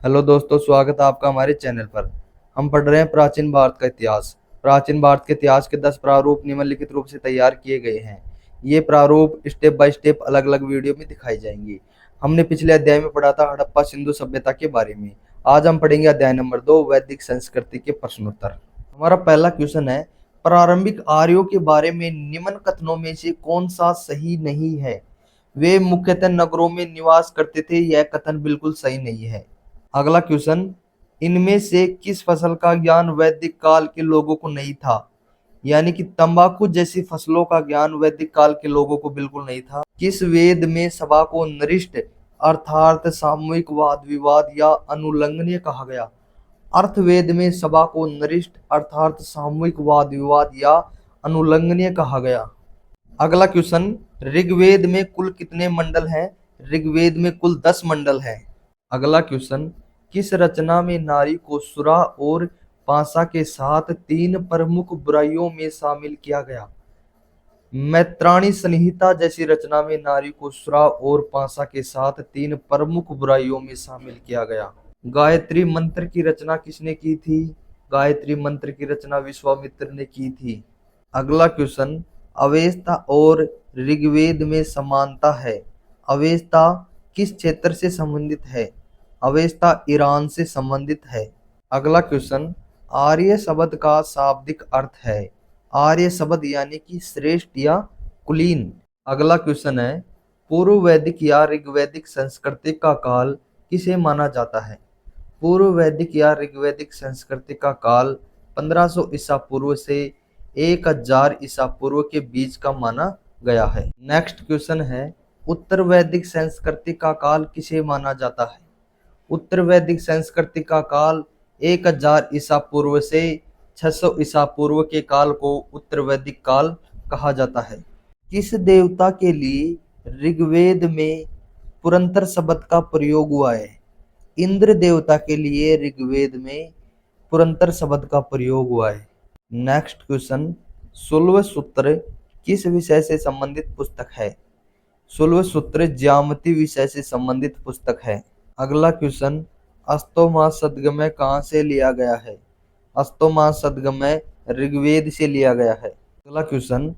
Hello दोस्तों, स्वागत है आपका हमारे चैनल पर। हम पढ़ रहे हैं प्राचीन भारत का इतिहास। प्राचीन भारत के इतिहास के 10 प्रारूप निम्नलिखित रूप से तैयार किए गए हैं। ये प्रारूप स्टेप बाय स्टेप अलग अलग वीडियो में दिखाई जाएंगे। हमने पिछले अध्याय में पढ़ा था हड़प्पा सिंधु सभ्यता के बारे में। आज हम पढ़ेंगे अध्याय नंबर 2, वैदिक संस्कृति के प्रश्नोत्तर। हमारा पहला क्वेश्चन है, प्रारंभिक आर्यों के बारे में निम्न कथनों में से कौन सा सही नहीं है? वे मुख्यतः नगरों में निवास करते थे। यह कथन बिल्कुल सही नहीं है। अगला क्वेश्चन, इनमें से किस फसल का ज्ञान वैदिक काल के लोगों को नहीं था? यानी कि तंबाकू जैसी फसलों का ज्ञान वैदिक काल के लोगों को बिल्कुल नहीं था। किस वेद में सभा को नृष्ट अर्थात सामूहिक वाद विवाद या अनुल्लंघनीय कहा गया? अर्थवेद में सभा को नृष्ट अर्थात सामूहिक वाद विवाद या अनुल्लंघनीय कहा गया। अगला क्वेश्चन, ऋग्वेद में कुल कितने मंडल हैं? ऋग्वेद में कुल 10 मंडल हैं। अगला क्वेश्चन, किस रचना में नारी को सुरा और पासा के साथ 3 प्रमुख बुराइयों में शामिल किया गया? मैत्राणी संहिता जैसी रचना में नारी को सुरा और पासा के साथ 3 प्रमुख बुराइयों में शामिल किया गया। गायत्री मंत्र की रचना किसने की थी? गायत्री मंत्र की रचना विश्वामित्र ने की थी। अगला क्वेश्चन, अवेस्ता और ऋग्वेद में समानता है। अवेस्ता किस क्षेत्र से संबंधित है? अवेस्ता ईरान से संबंधित है। अगला क्वेश्चन, आर्य शब्द का शाब्दिक अर्थ है। आर्य शब्द यानी कि श्रेष्ठ या कुलीन। अगला क्वेश्चन है, पूर्व वैदिक या ऋग्वैदिक संस्कृति का काल किसे माना जाता है? पूर्व वैदिक या ऋग्वैदिक संस्कृति का काल 1500 ईसा पूर्व से 1000 ईसा पूर्व के बीच का माना गया है। नेक्स्ट क्वेश्चन है, उत्तर वैदिक संस्कृति का काल किसे माना जाता है? उत्तर वैदिक संस्कृति का काल 1000 ईसा पूर्व से 600 ईसा पूर्व के काल को उत्तर वैदिक काल कहा जाता है। किस देवता के लिए ऋग्वेद में पुरंतर शब्द का प्रयोग हुआ है? इंद्र देवता के लिए ऋग्वेद में पुरंतर शब्द का प्रयोग हुआ है। नेक्स्ट क्वेश्चन, शुल्ब सूत्र किस विषय से संबंधित पुस्तक है? शुल्ब सूत्र ज्यामिति विषय से संबंधित पुस्तक है। अगला क्वेश्चन, अस्तोमा सद्गमय कहाँ से लिया गया है? अस्तोमा सद्गमय ऋग्वेद से लिया गया है। अगला क्वेश्चन,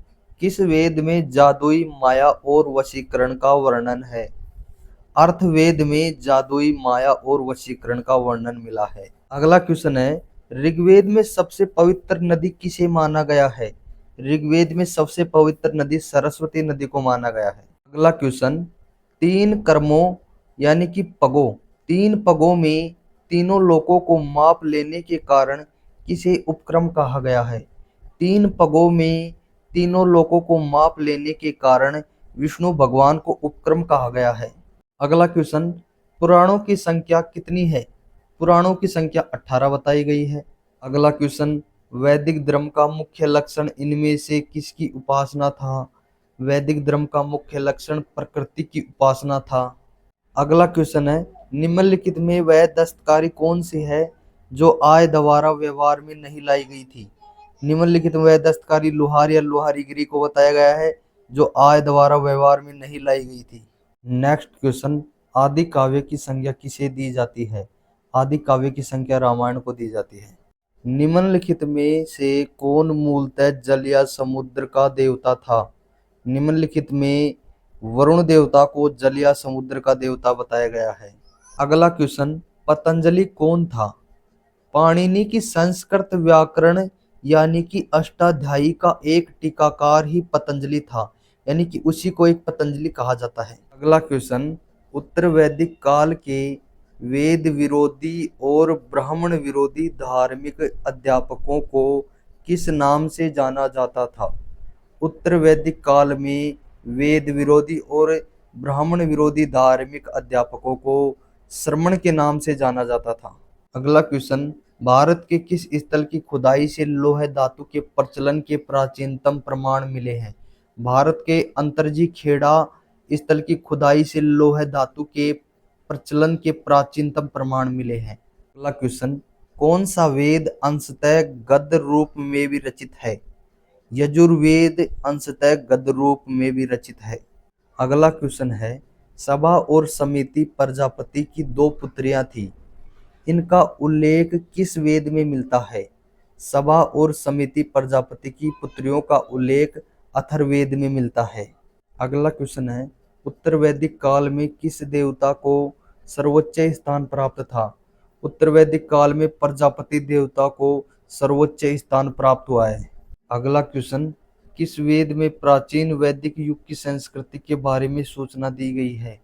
किस वेद में जादुई माया और वशीकरण का वर्णन है? अर्थवेद में जादुई माया और वशीकरण का वर्णन मिला है। अगला क्वेश्चन है, ऋग्वेद में सबसे पवित्र नदी किसे माना गया है? ऋग्वेद में सबसे पवित्र नदी सरस्वती नदी को माना गया है। अगला क्वेश्चन, 3 कर्मों यानी कि पगों, 3 पगों में तीनों लोकों को माप लेने के कारण किसे उपक्रम कहा गया है? 3 पगों में तीनों लोकों को माप लेने के कारण विष्णु भगवान को उपक्रम कहा गया है। अगला क्वेश्चन, पुराणों की संख्या कितनी है? पुराणों की संख्या 18 बताई गई है। अगला क्वेश्चन, वैदिक धर्म का मुख्य लक्षण इनमें से किसकी उपासना था? वैदिक धर्म का मुख्य लक्षण प्रकृति की उपासना था। अगला क्वेश्चन है, निम्नलिखित में वह दस्तकारी कौन सी है जो आय द्वारा व्यवहार में नहीं लाई गई थी? निम्नलिखित में वह दस्तकारी लुहार या लुहारीगिरी को बताया गया है जो आय द्वारा व्यवहार में नहीं लाई गई थी। नेक्स्ट क्वेश्चन, आदि काव्य की संज्ञा किसे दी जाती है? आदि काव्य की संज्ञा रामायण को दी जाती है। निम्नलिखित में से कौन मूलतः जल या समुद्र का देवता था? निम्नलिखित में वरुण देवता को जल या समुद्र का देवता बताया गया है। अगला क्वेश्चन, पतंजलि कौन था? पाणिनि की संस्कृत व्याकरण यानी कि अष्टाध्यायी का एक टीकाकार ही पतंजलि था, यानी कि उसी को एक पतंजलि कहा जाता है। अगला क्वेश्चन, उत्तर वैदिक काल के वेद विरोधी और ब्राह्मण विरोधी धार्मिक अध्यापकों को किस नाम से जाना जाता था? उत्तर वैदिक काल में वेद विरोधी और ब्राह्मण विरोधी धार्मिक अध्यापकों को श्रमण के नाम से जाना जाता था। अगला क्वेश्चन, भारत के किस स्थल की खुदाई से लौह धातु के प्रचलन के प्राचीनतम प्रमाण मिले हैं? भारत के अंतरजी खेड़ा स्थल की खुदाई से लौह धातु के प्रचलन के प्राचीनतम प्रमाण मिले हैं। अगला क्वेश्चन, कौन सा वेद अंशतः गद्य रूप में भी रचित है? यजुर्वेद अंशतः गद्य रूप में भी रचित है। अगला क्वेश्चन है, सभा और समिति प्रजापति की 2 पुत्रियां थी। इनका उल्लेख किस वेद में मिलता है? सभा और समिति प्रजापति की पुत्रियों का उल्लेख अथर्ववेद में मिलता है। अगला क्वेश्चन है, उत्तर वैदिक काल में किस देवता को सर्वोच्च स्थान प्राप्त था? उत्तर वैदिक काल में प्रजापति देवता को सर्वोच्च स्थान प्राप्त हुआ है। अगला क्वेश्चन, किस वेद में प्राचीन वैदिक युग की संस्कृति के बारे में सूचना दी गई है?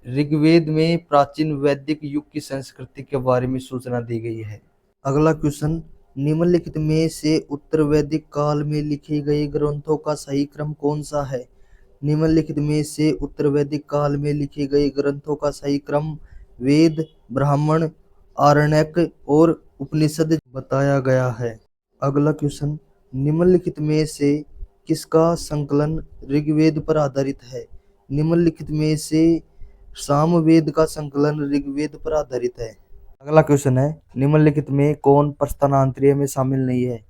ऋग्वेद में प्राचीन वैदिक युग की संस्कृति के बारे में सूचना दी गई है। अगला क्वेश्चन, निम्नलिखित में से उत्तर वैदिक काल में लिखे गए ग्रंथों का सही क्रम कौन सा है? निम्नलिखित में से उत्तर वैदिक काल में लिखे गए ग्रंथों का सही क्रम वेद, ब्राह्मण, आरण्यक और उपनिषद बताया गया है। अगला क्वेश्चन, निम्नलिखित में से किसका संकलन ऋग्वेद पर आधारित है? निम्नलिखित में से सामवेद का संकलन ऋग्वेद पर आधारित है। अगला क्वेश्चन है, निम्नलिखित में कौन प्रस्थानांतरीय में शामिल नहीं है?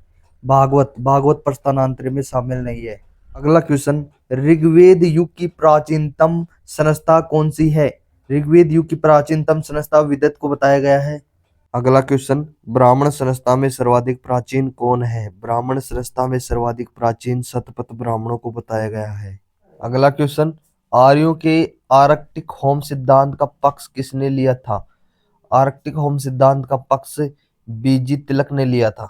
भागवत प्रस्थानांतरीय में शामिल नहीं है। अगला क्वेश्चन, ऋग्वेद युग की प्राचीनतम संस्था कौन सी है? ऋग्वेद युग की प्राचीनतम संस्था विदत को बताया गया है। अगला क्वेश्चन, ब्राह्मण संस्था में सर्वाधिक प्राचीन कौन है? ब्राह्मण संस्था में सर्वाधिक प्राचीन शतपथ ब्राह्मणों को बताया गया है। अगला क्वेश्चन, आर्यों के आर्कटिक होम सिद्धांत का पक्ष किसने लिया था? आर्कटिक होम सिद्धांत का पक्ष बीजी तिलक ने लिया था।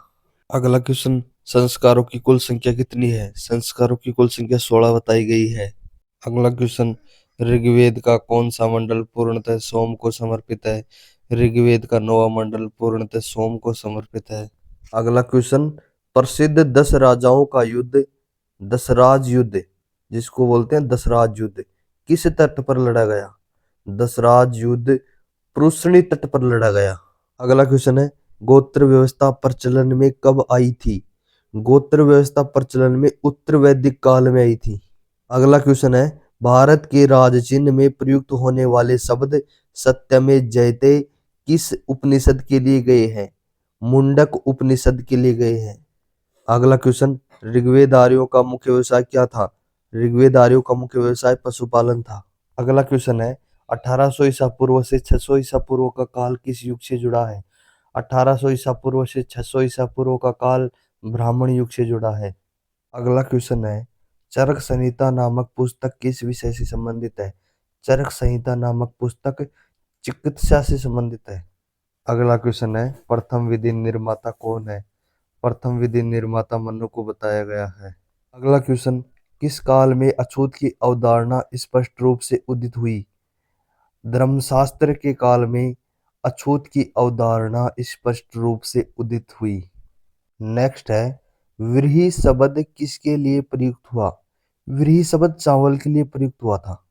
अगला क्वेश्चन, संस्कारों की कुल संख्या कितनी है? संस्कारों की कुल संख्या 16 बताई गई है। अगला क्वेश्चन, ऋग्वेद का कौन सा मंडल पूर्णतः सोम को समर्पित है? ऋग्वेद का 9वां मंडल पूर्णतः सोम को समर्पित है। अगला क्वेश्चन, प्रसिद्ध 10 राजाओं का युद्ध दशराज युद्ध, जिसको बोलते हैं दशराज युद्ध, किस तट पर लड़ा गया? दशराज युद्ध पृष्णी तट पर लड़ा गया। अगला क्वेश्चन है, गोत्र व्यवस्था प्रचलन में कब आई थी? गोत्र व्यवस्था प्रचलन में उत्तर वैदिक काल में आई थी। अगला क्वेश्चन है, भारत के राज चिन्ह में प्रयुक्त होने वाले शब्द सत्यमेव जयते किस उपनिषद के लिए गए हैं? मुंडक उपनिषद के लिए गए हैं। अगला क्वेश्चन, ऋग्वेद आर्यों का मुख्य व्यवसाय क्या था? ऋग्वेद आर्यों का मुख्य व्यवसाय पशुपालन था। अगला क्वेश्चन है, 1800 ईसा पूर्व से 600 ईसा पूर्व का काल किस युग से जुड़ा है? 1800 ईसा पूर्व से 600 ईसा पूर्व का काल ब्राह्मण युग से जुड़ा है। अगला क्वेश्चन है, चरक संहिता नामक पुस्तक किस विषय से संबंधित है? चरक संहिता नामक पुस्तक चिकित्सा से संबंधित है। अगला क्वेश्चन है, प्रथम विधि निर्माता कौन है? प्रथम विधि निर्माता मनु को बताया गया है। अगला क्वेश्चन, किस काल में अछूत की अवधारणा स्पष्ट रूप से उदित हुई? धर्मशास्त्र के काल में अछूत की अवधारणा स्पष्ट रूप से उदित हुई। नेक्स्ट है, व्रीहि शब्द किसके लिए प्रयुक्त हुआ? व्रीहि शब्द चावल के लिए प्रयुक्त हुआ था।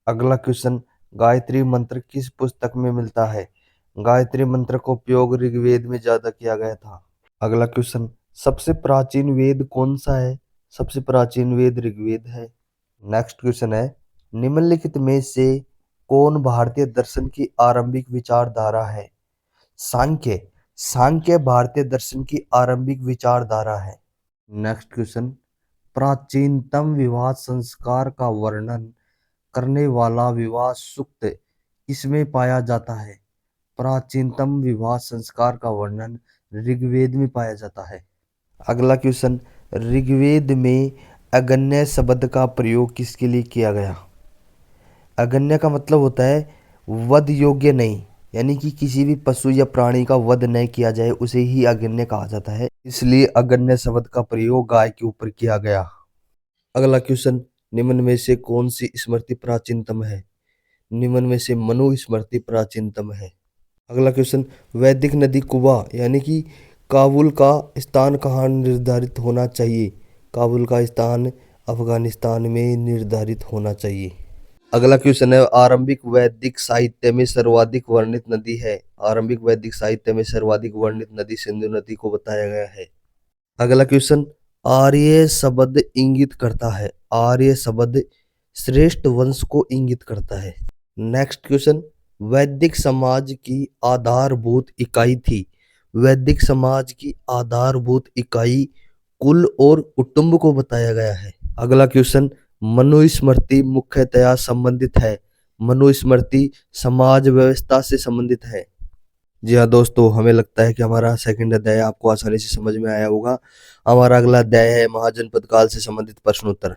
अगला क्वेश्चन, गायत्री मंत्र किस पुस्तक में मिलता है? गायत्री मंत्र का उपयोग ऋग्वेद में ज्यादा किया गया था। अगला क्वेश्चन, सबसे प्राचीन वेद कौन सा है? सबसे प्राचीन वेद ऋग्वेद है। नेक्स्ट क्वेश्चन है, निम्नलिखित में से कौन भारतीय दर्शन की आरंभिक विचारधारा है? सांख्य। सांख्य भारतीय दर्शन की आरंभिक विचारधारा है। नेक्स्ट क्वेश्चन, प्राचीनतम विवाह संस्कार का वर्णन करने वाला विवाह सूक्त किसमें पाया जाता है? प्राचीनतम विवाह संस्कार का वर्णन ऋग्वेद में पाया जाता है। अगला क्वेश्चन, ऋग्वेद में अगन्य शब्द का प्रयोग किसके लिए किया गया? अगन्य का मतलब होता है वध योग्य नहीं, यानी कि किसी भी पशु या प्राणी का वध नहीं किया जाए उसे ही अगन्य कहा जाता है, इसलिए अगन्य शब्द का प्रयोग गाय के ऊपर किया गया। अगला क्वेश्चन, निम्न में से कौन सी स्मृति प्राचीनतम है? निम्न में से मनु स्मृति प्राचीनतम है। अगला क्वेश्चन, वैदिक नदी कुबा यानी कि काबुल का स्थान कहाँ निर्धारित होना चाहिए? काबुल का स्थान अफगानिस्तान में निर्धारित होना चाहिए। अगला क्वेश्चन है, आरंभिक वैदिक साहित्य में सर्वाधिक वर्णित नदी है? आरंभिक वैदिक साहित्य में सर्वाधिक वर्णित नदी सिंधु नदी को बताया गया है। अगला क्वेश्चन, आर्य शब्द इंगित करता है? आर्य शब्द श्रेष्ठ वंश को इंगित करता है। नेक्स्ट क्वेश्चन, वैदिक समाज की आधारभूत इकाई थी? वैदिक समाज की आधारभूत इकाई कुल और कुटुंब को बताया गया है। अगला क्वेश्चन, मनुस्मृति मुख्यतया संबंधित है? मनुस्मृति समाज व्यवस्था से संबंधित है। जी हाँ दोस्तों, हमें लगता है कि हमारा सेकंड अध्याय आपको आसानी से समझ में आया होगा। हमारा अगला अध्याय है महाजनपद काल से संबंधित प्रश्नोत्तर।